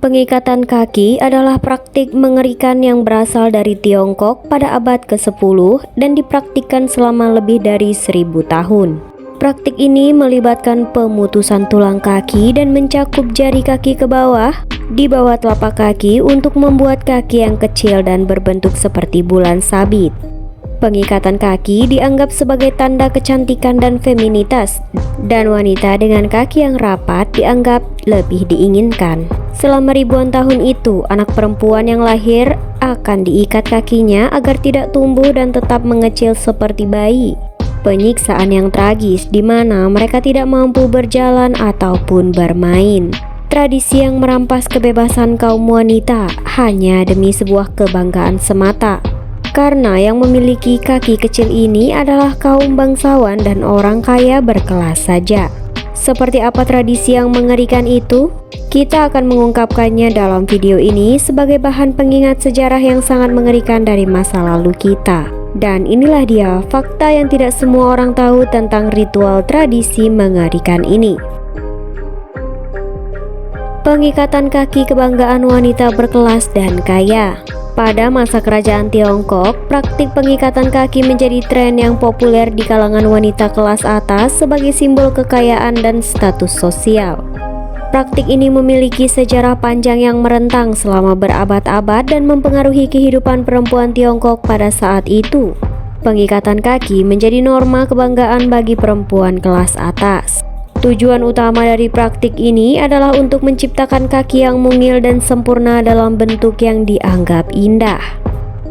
Pengikatan kaki adalah praktik mengerikan yang berasal dari Tiongkok pada abad ke-10 dan dipraktikkan selama lebih dari 1000 tahun. Praktik ini melibatkan pemutusan tulang kaki dan mencakup jari kaki ke bawah, di bawah telapak kaki untuk membuat kaki yang kecil dan berbentuk seperti bulan sabit. Pengikatan kaki dianggap sebagai tanda kecantikan dan feminitas, dan wanita dengan kaki yang rapat dianggap lebih diinginkan. Selama ribuan tahun itu, anak perempuan yang lahir akan diikat kakinya agar tidak tumbuh dan tetap mengecil seperti bayi. Penyiksaan yang tragis di mana mereka tidak mampu berjalan ataupun bermain. Tradisi yang merampas kebebasan kaum wanita hanya demi sebuah kebanggaan semata. Karena yang memiliki kaki kecil ini adalah kaum bangsawan dan orang kaya berkelas saja. Seperti apa tradisi yang mengerikan itu? Kita akan mengungkapkannya dalam video ini sebagai bahan pengingat sejarah yang sangat mengerikan dari masa lalu kita. Dan inilah dia fakta yang tidak semua orang tahu tentang ritual tradisi mengerikan ini. Pengikatan kaki kebanggaan wanita berkelas dan kaya. Pada masa kerajaan Tiongkok, praktik pengikatan kaki menjadi tren yang populer di kalangan wanita kelas atas sebagai simbol kekayaan dan status sosial. Praktik ini memiliki sejarah panjang yang merentang selama berabad-abad dan mempengaruhi kehidupan perempuan Tiongkok pada saat itu. Pengikatan kaki menjadi norma kebanggaan bagi perempuan kelas atas. Tujuan utama dari praktik ini adalah untuk menciptakan kaki yang mungil dan sempurna dalam bentuk yang dianggap indah.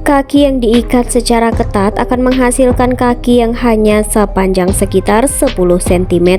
Kaki yang diikat secara ketat akan menghasilkan kaki yang hanya sepanjang sekitar 10 cm.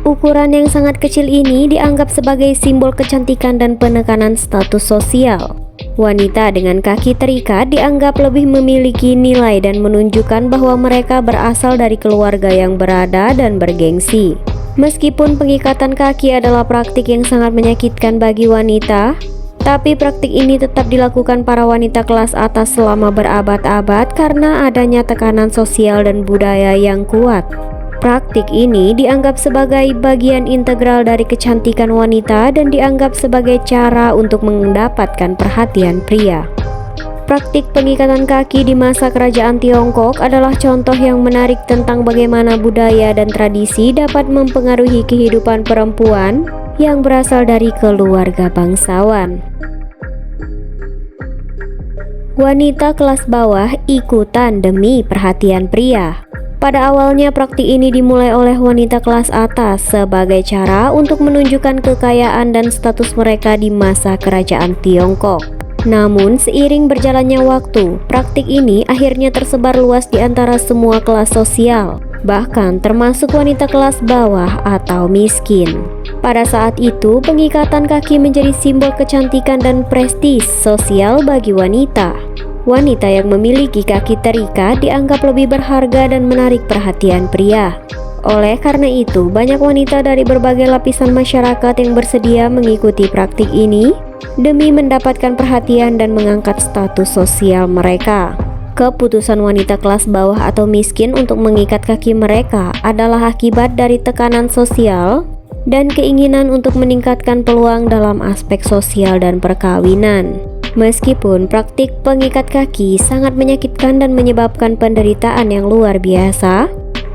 Ukuran yang sangat kecil ini dianggap sebagai simbol kecantikan dan penekanan status sosial. Wanita dengan kaki terikat dianggap lebih memiliki nilai dan menunjukkan bahwa mereka berasal dari keluarga yang berada dan bergengsi. Meskipun pengikatan kaki adalah praktik yang sangat menyakitkan bagi wanita, tapi praktik ini tetap dilakukan para wanita kelas atas selama berabad-abad karena adanya tekanan sosial dan budaya yang kuat. Praktik ini dianggap sebagai bagian integral dari kecantikan wanita dan dianggap sebagai cara untuk mendapatkan perhatian pria. Praktik pengikatan kaki di masa kerajaan Tiongkok adalah contoh yang menarik tentang bagaimana budaya dan tradisi dapat mempengaruhi kehidupan perempuan yang berasal dari keluarga bangsawan. Wanita kelas bawah ikutan demi perhatian pria. Pada awalnya praktik ini dimulai oleh wanita kelas atas sebagai cara untuk menunjukkan kekayaan dan status mereka di masa kerajaan Tiongkok. Namun, seiring berjalannya waktu, praktik ini akhirnya tersebar luas di antara semua kelas sosial, bahkan termasuk wanita kelas bawah atau miskin. Pada saat itu, pengikatan kaki menjadi simbol kecantikan dan prestis sosial bagi wanita. Wanita yang memiliki kaki terikat dianggap lebih berharga dan menarik perhatian pria. Oleh karena itu, banyak wanita dari berbagai lapisan masyarakat yang bersedia mengikuti praktik ini demi mendapatkan perhatian dan mengangkat status sosial mereka. Keputusan wanita kelas bawah atau miskin untuk mengikat kaki mereka adalah akibat dari tekanan sosial dan keinginan untuk meningkatkan peluang dalam aspek sosial dan perkawinan. Meskipun praktik pengikat kaki sangat menyakitkan dan menyebabkan penderitaan yang luar biasa,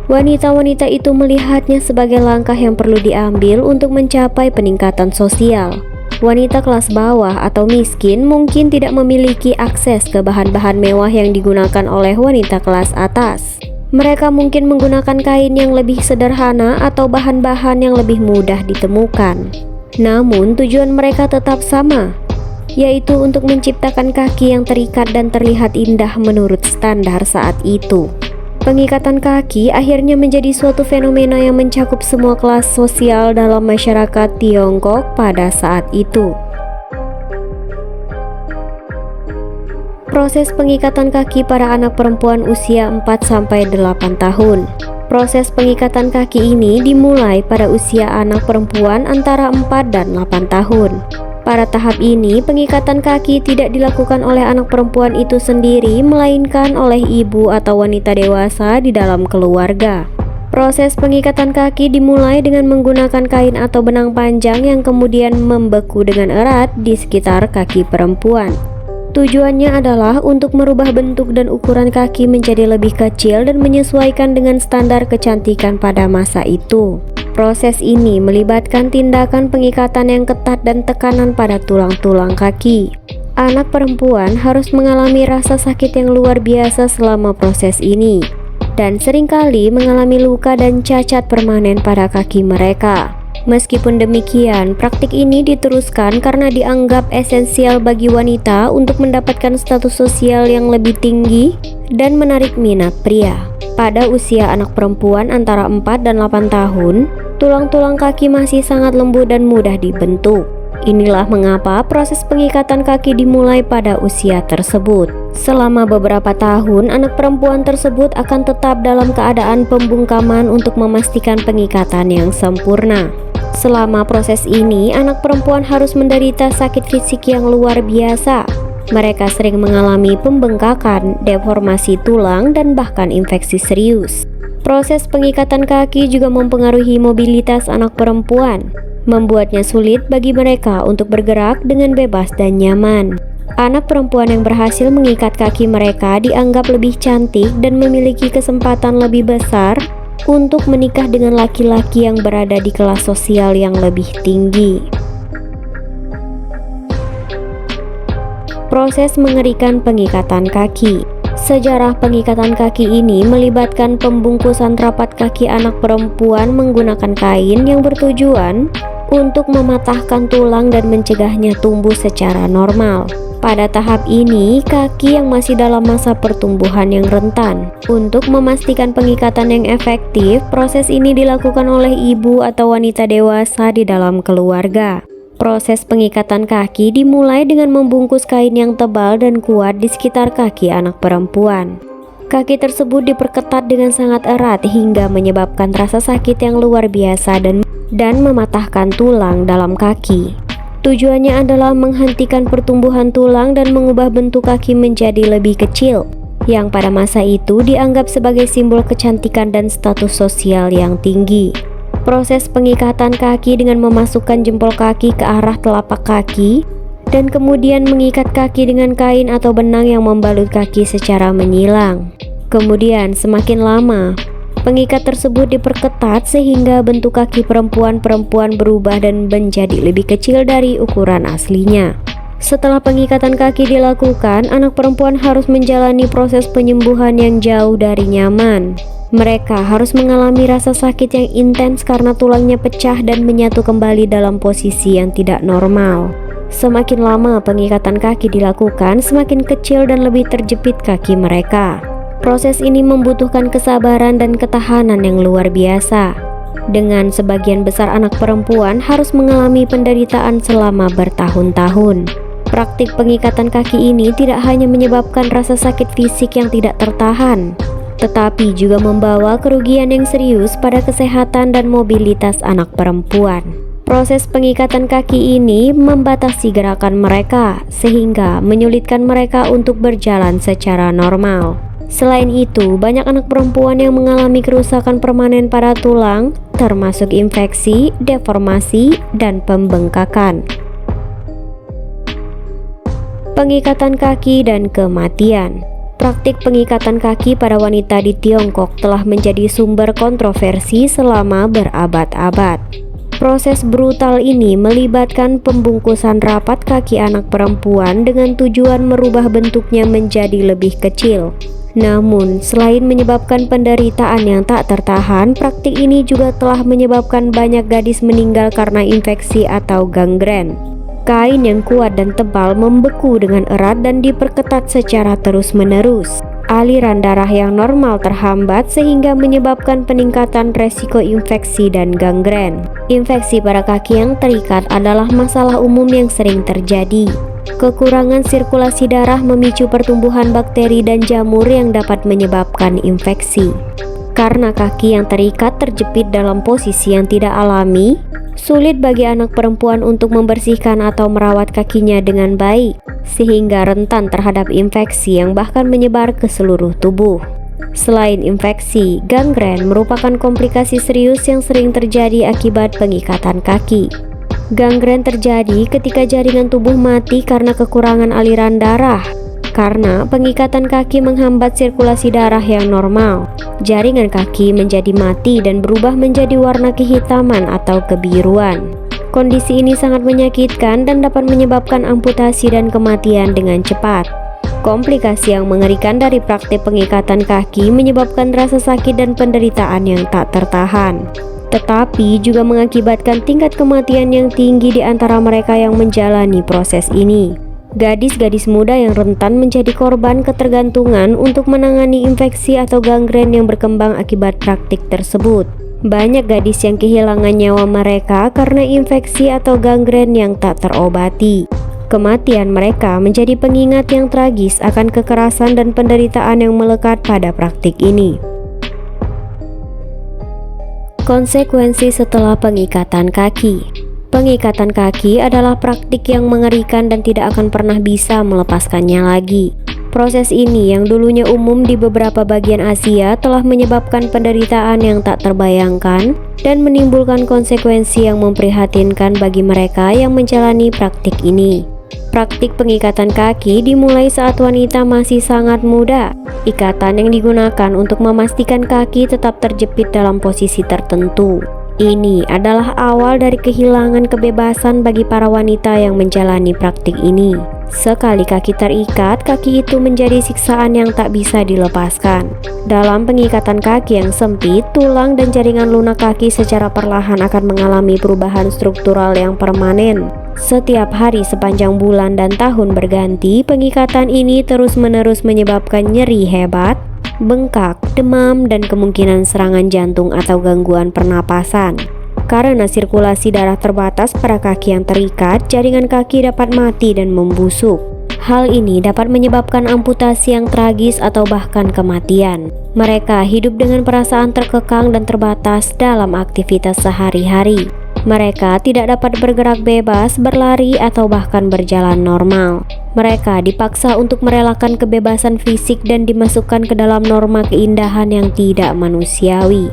wanita-wanita itu melihatnya sebagai langkah yang perlu diambil untuk mencapai peningkatan sosial. Wanita kelas bawah atau miskin mungkin tidak memiliki akses ke bahan-bahan mewah yang digunakan oleh wanita kelas atas. Mereka mungkin menggunakan kain yang lebih sederhana atau bahan-bahan yang lebih mudah ditemukan. Namun tujuan mereka tetap sama, yaitu untuk menciptakan kaki yang terikat dan terlihat indah menurut standar saat itu. Pengikatan kaki akhirnya menjadi suatu fenomena yang mencakup semua kelas sosial dalam masyarakat Tiongkok pada saat itu. Proses pengikatan kaki pada anak perempuan usia 4-8 tahun. Proses pengikatan kaki ini dimulai pada usia anak perempuan antara 4 dan 8 tahun. Pada tahap ini, pengikatan kaki tidak dilakukan oleh anak perempuan itu sendiri, melainkan oleh ibu atau wanita dewasa di dalam keluarga. Proses pengikatan kaki dimulai dengan menggunakan kain atau benang panjang yang kemudian membeku dengan erat di sekitar kaki perempuan. Tujuannya adalah untuk merubah bentuk dan ukuran kaki menjadi lebih kecil dan menyesuaikan dengan standar kecantikan pada masa itu. Proses ini melibatkan tindakan pengikatan yang ketat dan tekanan pada tulang-tulang kaki. Anak perempuan harus mengalami rasa sakit yang luar biasa selama proses ini, dan seringkali mengalami luka dan cacat permanen pada kaki mereka. Meskipun demikian, praktik ini diteruskan karena dianggap esensial bagi wanita untuk mendapatkan status sosial yang lebih tinggi dan menarik minat pria. Pada usia anak perempuan antara 4 dan 8 tahun, tulang-tulang kaki masih sangat lembut dan mudah dibentuk. Inilah mengapa proses pengikatan kaki dimulai pada usia tersebut. Selama beberapa tahun, anak perempuan tersebut akan tetap dalam keadaan pembungkaman untuk memastikan pengikatan yang sempurna. Selama proses ini, anak perempuan harus menderita sakit fisik yang luar biasa. Mereka sering mengalami pembengkakan, deformasi tulang, dan bahkan infeksi serius. Proses pengikatan kaki juga mempengaruhi mobilitas anak perempuan, membuatnya sulit bagi mereka untuk bergerak dengan bebas dan nyaman. Anak perempuan yang berhasil mengikat kaki mereka dianggap lebih cantik dan memiliki kesempatan lebih besar untuk menikah dengan laki-laki yang berada di kelas sosial yang lebih tinggi. Proses mengerikan pengikatan kaki. Sejarah pengikatan kaki ini melibatkan pembungkusan rapat kaki anak perempuan menggunakan kain yang bertujuan untuk mematahkan tulang dan mencegahnya tumbuh secara normal. Pada tahap ini, kaki yang masih dalam masa pertumbuhan yang rentan. Untuk memastikan pengikatan yang efektif, proses ini dilakukan oleh ibu atau wanita dewasa di dalam keluarga. Proses pengikatan kaki dimulai dengan membungkus kain yang tebal dan kuat di sekitar kaki anak perempuan. Kaki tersebut diperketat dengan sangat erat hingga menyebabkan rasa sakit yang luar biasa dan mematahkan tulang dalam kaki. Tujuannya adalah menghentikan pertumbuhan tulang dan mengubah bentuk kaki menjadi lebih kecil, yang pada masa itu dianggap sebagai simbol kecantikan dan status sosial yang tinggi. Proses pengikatan kaki dengan memasukkan jempol kaki ke arah telapak kaki dan kemudian mengikat kaki dengan kain atau benang yang membalut kaki secara menyilang. Kemudian semakin lama, pengikat tersebut diperketat sehingga bentuk kaki perempuan berubah dan menjadi lebih kecil dari ukuran aslinya. Setelah pengikatan kaki dilakukan, anak perempuan harus menjalani proses penyembuhan yang jauh dari nyaman. Mereka harus mengalami rasa sakit yang intens karena tulangnya pecah dan menyatu kembali dalam posisi yang tidak normal. Semakin lama pengikatan kaki dilakukan, semakin kecil dan lebih terjepit kaki mereka. Proses ini membutuhkan kesabaran dan ketahanan yang luar biasa. Dengan sebagian besar anak perempuan harus mengalami penderitaan selama bertahun-tahun. Praktik pengikatan kaki ini tidak hanya menyebabkan rasa sakit fisik yang tidak tertahan, tetapi juga membawa kerugian yang serius pada kesehatan dan mobilitas anak perempuan. Proses pengikatan kaki ini membatasi gerakan mereka, sehingga menyulitkan mereka untuk berjalan secara normal. Selain itu, banyak anak perempuan yang mengalami kerusakan permanen pada tulang, termasuk infeksi, deformasi, dan pembengkakan. Pengikatan kaki dan kematian. Praktik pengikatan kaki pada wanita di Tiongkok telah menjadi sumber kontroversi selama berabad-abad. Proses brutal ini melibatkan pembungkusan rapat kaki anak perempuan dengan tujuan merubah bentuknya menjadi lebih kecil. Namun, selain menyebabkan penderitaan yang tak tertahan, praktik ini juga telah menyebabkan banyak gadis meninggal karena infeksi atau gangren. Kain yang kuat dan tebal membeku dengan erat dan diperketat secara terus-menerus. Aliran darah yang normal terhambat sehingga menyebabkan peningkatan resiko infeksi dan gangren. Infeksi pada kaki yang terikat adalah masalah umum yang sering terjadi. Kekurangan sirkulasi darah memicu pertumbuhan bakteri dan jamur yang dapat menyebabkan infeksi. Karena kaki yang terikat terjepit dalam posisi yang tidak alami, sulit bagi anak perempuan untuk membersihkan atau merawat kakinya dengan baik, sehingga rentan terhadap infeksi yang bahkan menyebar ke seluruh tubuh. Selain infeksi, gangren merupakan komplikasi serius yang sering terjadi akibat pengikatan kaki. Gangren terjadi ketika jaringan tubuh mati karena kekurangan aliran darah. Karena pengikatan kaki menghambat sirkulasi darah yang normal, jaringan kaki menjadi mati dan berubah menjadi warna kehitaman atau kebiruan. Kondisi ini sangat menyakitkan dan dapat menyebabkan amputasi dan kematian dengan cepat. Komplikasi yang mengerikan dari praktik pengikatan kaki menyebabkan rasa sakit dan penderitaan yang tak tertahan, tetapi juga mengakibatkan tingkat kematian yang tinggi di antara mereka yang menjalani proses ini. Gadis-gadis muda yang rentan menjadi korban ketergantungan untuk menangani infeksi atau gangren yang berkembang akibat praktik tersebut. Banyak gadis yang kehilangan nyawa mereka karena infeksi atau gangren yang tak terobati. Kematian mereka menjadi pengingat yang tragis akan kekerasan dan penderitaan yang melekat pada praktik ini. Konsekuensi setelah pengikatan kaki. Pengikatan kaki adalah praktik yang mengerikan dan tidak akan pernah bisa melepaskannya lagi. Proses ini yang dulunya umum di beberapa bagian Asia telah menyebabkan penderitaan yang tak terbayangkan dan menimbulkan konsekuensi yang memprihatinkan bagi mereka yang menjalani praktik ini. Praktik pengikatan kaki dimulai saat wanita masih sangat muda. Ikatan yang digunakan untuk memastikan kaki tetap terjepit dalam posisi tertentu. Ini adalah awal dari kehilangan kebebasan bagi para wanita yang menjalani praktik ini. Sekali kaki terikat, kaki itu menjadi siksaan yang tak bisa dilepaskan. Dalam pengikatan kaki yang sempit, tulang dan jaringan lunak kaki secara perlahan akan mengalami perubahan struktural yang permanen. Setiap hari sepanjang bulan dan tahun berganti, pengikatan ini terus-menerus menyebabkan nyeri hebat, bengkak, demam, dan kemungkinan serangan jantung atau gangguan pernapasan. Karena sirkulasi darah terbatas pada kaki yang terikat, jaringan kaki dapat mati dan membusuk. Hal ini dapat menyebabkan amputasi yang tragis atau bahkan kematian. Mereka hidup dengan perasaan terkekang dan terbatas dalam aktivitas sehari-hari. Mereka tidak dapat bergerak bebas, berlari, atau bahkan berjalan normal. Mereka dipaksa untuk merelakan kebebasan fisik dan dimasukkan ke dalam norma keindahan yang tidak manusiawi.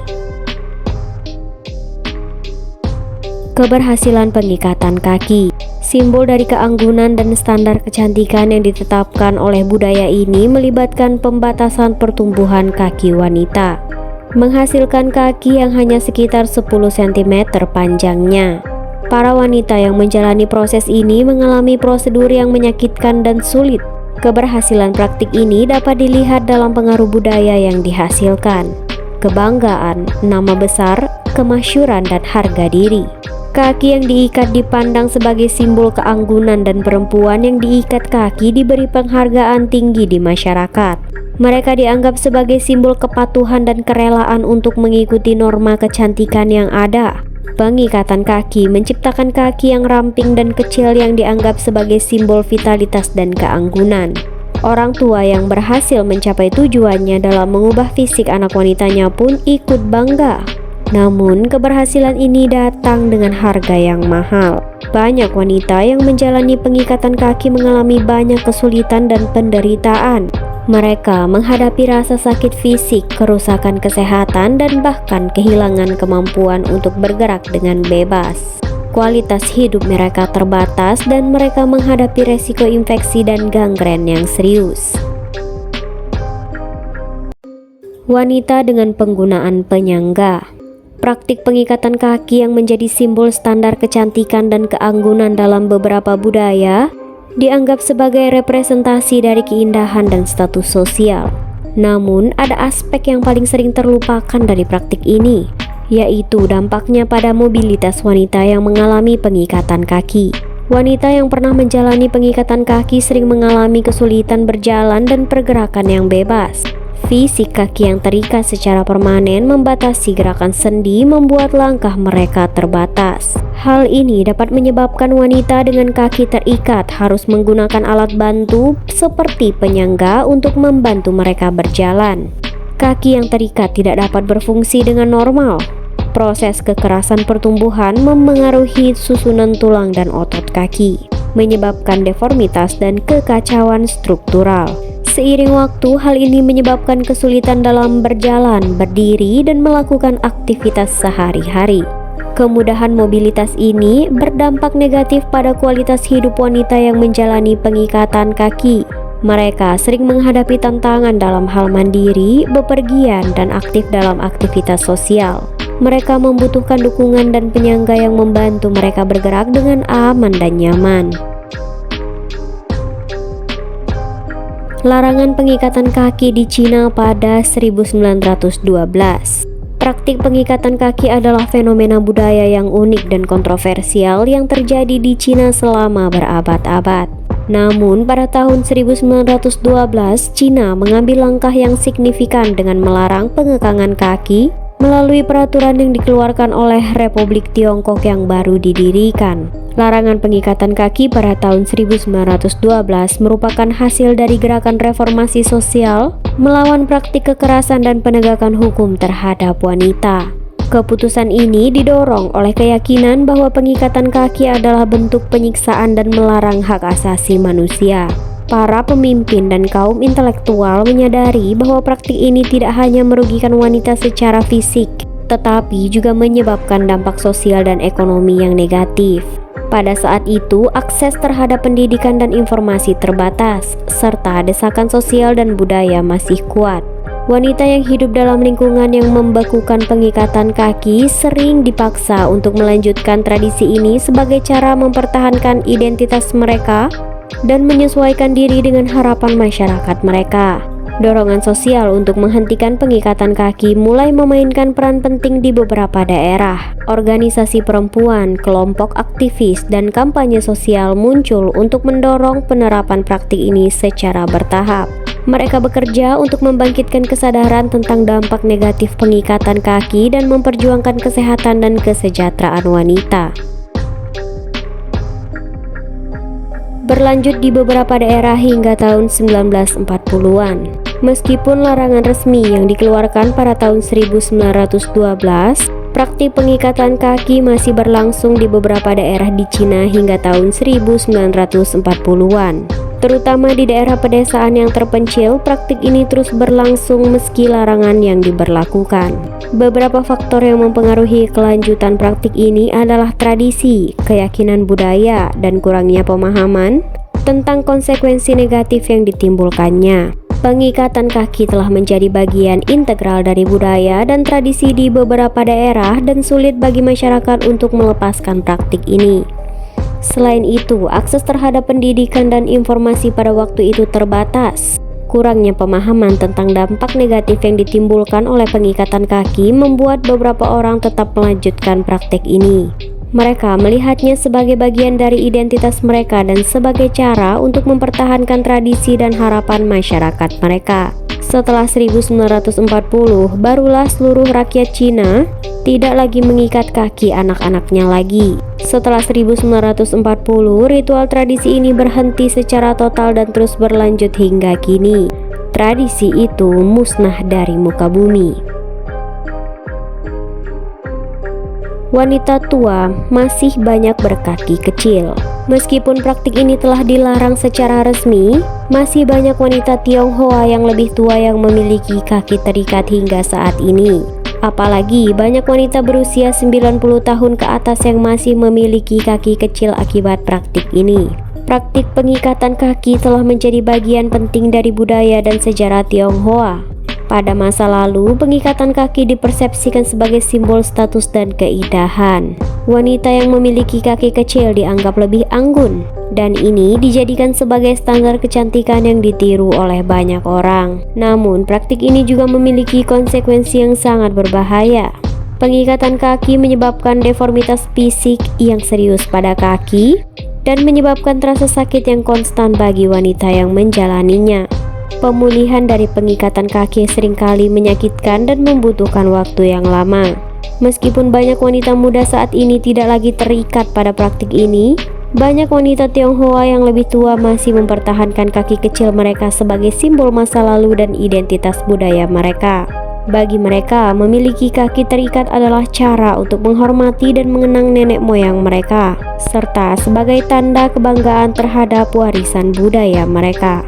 Keberhasilan pengikatan kaki. Simbol dari keanggunan dan standar kecantikan yang ditetapkan oleh budaya ini melibatkan pembatasan pertumbuhan kaki wanita, menghasilkan kaki yang hanya sekitar 10 cm panjangnya. Para wanita yang menjalani proses ini mengalami prosedur yang menyakitkan dan sulit. Keberhasilan praktik ini dapat dilihat dalam pengaruh budaya yang dihasilkan, kebanggaan, nama besar, kemasyhuran, dan harga diri. Kaki yang diikat dipandang sebagai simbol keanggunan dan perempuan yang diikat kaki diberi penghargaan tinggi di masyarakat. Mereka dianggap sebagai simbol kepatuhan dan kerelaan untuk mengikuti norma kecantikan yang ada. Pengikatan kaki menciptakan kaki yang ramping dan kecil yang dianggap sebagai simbol vitalitas dan keanggunan. Orang tua yang berhasil mencapai tujuannya dalam mengubah fisik anak wanitanya pun ikut bangga. Namun, keberhasilan ini datang dengan harga yang mahal. Banyak wanita yang menjalani pengikatan kaki mengalami banyak kesulitan dan penderitaan. Mereka menghadapi rasa sakit fisik, kerusakan kesehatan, dan bahkan kehilangan kemampuan untuk bergerak dengan bebas. Kualitas hidup mereka terbatas dan mereka menghadapi resiko infeksi dan gangren yang serius. Wanita dengan penggunaan penyangga. Praktik pengikatan kaki yang menjadi simbol standar kecantikan dan keanggunan dalam beberapa budaya dianggap sebagai representasi dari keindahan dan status sosial. Namun, ada aspek yang paling sering terlupakan dari praktik ini, yaitu dampaknya pada mobilitas wanita yang mengalami pengikatan kaki. Wanita yang pernah menjalani pengikatan kaki sering mengalami kesulitan berjalan dan pergerakan yang bebas. Fisik kaki yang terikat secara permanen membatasi gerakan sendi, membuat langkah mereka terbatas. Hal ini dapat menyebabkan wanita dengan kaki terikat harus menggunakan alat bantu seperti penyangga untuk membantu mereka berjalan. Kaki yang terikat tidak dapat berfungsi dengan normal. Proses kekerasan pertumbuhan memengaruhi susunan tulang dan otot kaki, menyebabkan deformitas dan kekacauan struktural. Seiring waktu, hal ini menyebabkan kesulitan dalam berjalan, berdiri, dan melakukan aktivitas sehari-hari. Kemudahan mobilitas ini berdampak negatif pada kualitas hidup wanita yang menjalani pengikatan kaki. Mereka sering menghadapi tantangan dalam hal mandiri, bepergian, dan aktif dalam aktivitas sosial. Mereka membutuhkan dukungan dan penyangga yang membantu mereka bergerak dengan aman dan nyaman. Larangan pengikatan kaki di Cina pada 1912. Praktik pengikatan kaki adalah fenomena budaya yang unik dan kontroversial yang terjadi di Cina selama berabad-abad. Namun pada tahun 1912, Cina mengambil langkah yang signifikan dengan melarang pengekangan kaki melalui peraturan yang dikeluarkan oleh Republik Tiongkok yang baru didirikan. Larangan pengikatan kaki pada tahun 1912 merupakan hasil dari gerakan reformasi sosial melawan praktik kekerasan dan penegakan hukum terhadap wanita. Keputusan ini didorong oleh keyakinan bahwa pengikatan kaki adalah bentuk penyiksaan dan melarang hak asasi manusia. Para pemimpin dan kaum intelektual menyadari bahwa praktik ini tidak hanya merugikan wanita secara fisik, tetapi juga menyebabkan dampak sosial dan ekonomi yang negatif. Pada saat itu, akses terhadap pendidikan dan informasi terbatas, serta desakan sosial dan budaya masih kuat. Wanita yang hidup dalam lingkungan yang membekukan pengikatan kaki sering dipaksa untuk melanjutkan tradisi ini sebagai cara mempertahankan identitas mereka dan menyesuaikan diri dengan harapan masyarakat mereka. Dorongan sosial untuk menghentikan pengikatan kaki mulai memainkan peran penting di beberapa daerah. Organisasi perempuan, kelompok aktivis, dan kampanye sosial muncul untuk mendorong penerapan praktik ini secara bertahap. Mereka bekerja untuk membangkitkan kesadaran tentang dampak negatif pengikatan kaki dan memperjuangkan kesehatan dan kesejahteraan wanita. Berlanjut di beberapa daerah hingga tahun 1940-an. Meskipun larangan resmi yang dikeluarkan pada tahun 1912, praktik pengikatan kaki masih berlangsung di beberapa daerah di Cina hingga tahun 1940-an. Terutama di daerah pedesaan yang terpencil, praktik ini terus berlangsung meski larangan yang diberlakukan. Beberapa faktor yang mempengaruhi kelanjutan praktik ini adalah tradisi, keyakinan budaya, dan kurangnya pemahaman tentang konsekuensi negatif yang ditimbulkannya. Pengikatan kaki telah menjadi bagian integral dari budaya dan tradisi di beberapa daerah dan sulit bagi masyarakat untuk melepaskan praktik ini. Selain itu, akses terhadap pendidikan dan informasi pada waktu itu terbatas. Kurangnya pemahaman tentang dampak negatif yang ditimbulkan oleh pengikatan kaki membuat beberapa orang tetap melanjutkan praktik ini. Mereka melihatnya sebagai bagian dari identitas mereka dan sebagai cara untuk mempertahankan tradisi dan harapan masyarakat mereka. Setelah 1940, barulah seluruh rakyat Cina tidak lagi mengikat kaki anak-anaknya lagi. Setelah 1940, ritual tradisi ini berhenti secara total dan terus berlanjut hingga kini. Tradisi itu musnah dari muka bumi. Wanita tua masih banyak berkaki kecil. Meskipun praktik ini telah dilarang secara resmi, masih banyak wanita Tionghoa yang lebih tua yang memiliki kaki terikat hingga saat ini. Apalagi banyak wanita berusia 90 tahun ke atas yang masih memiliki kaki kecil akibat praktik ini. Praktik pengikatan kaki telah menjadi bagian penting dari budaya dan sejarah Tionghoa. Pada masa lalu, pengikatan kaki dipersepsikan sebagai simbol status dan keindahan. Wanita yang memiliki kaki kecil dianggap lebih anggun, dan ini dijadikan sebagai standar kecantikan yang ditiru oleh banyak orang. Namun, praktik ini juga memiliki konsekuensi yang sangat berbahaya. Pengikatan kaki menyebabkan deformitas fisik yang serius pada kaki dan menyebabkan rasa sakit yang konstan bagi wanita yang menjalaninya. Pemulihan dari pengikatan kaki seringkali menyakitkan dan membutuhkan waktu yang lama. Meskipun banyak wanita muda saat ini tidak lagi terikat pada praktik ini, banyak wanita Tionghoa yang lebih tua masih mempertahankan kaki kecil mereka sebagai simbol masa lalu dan identitas budaya mereka. Bagi mereka, memiliki kaki terikat adalah cara untuk menghormati dan mengenang nenek moyang mereka, serta sebagai tanda kebanggaan terhadap warisan budaya mereka.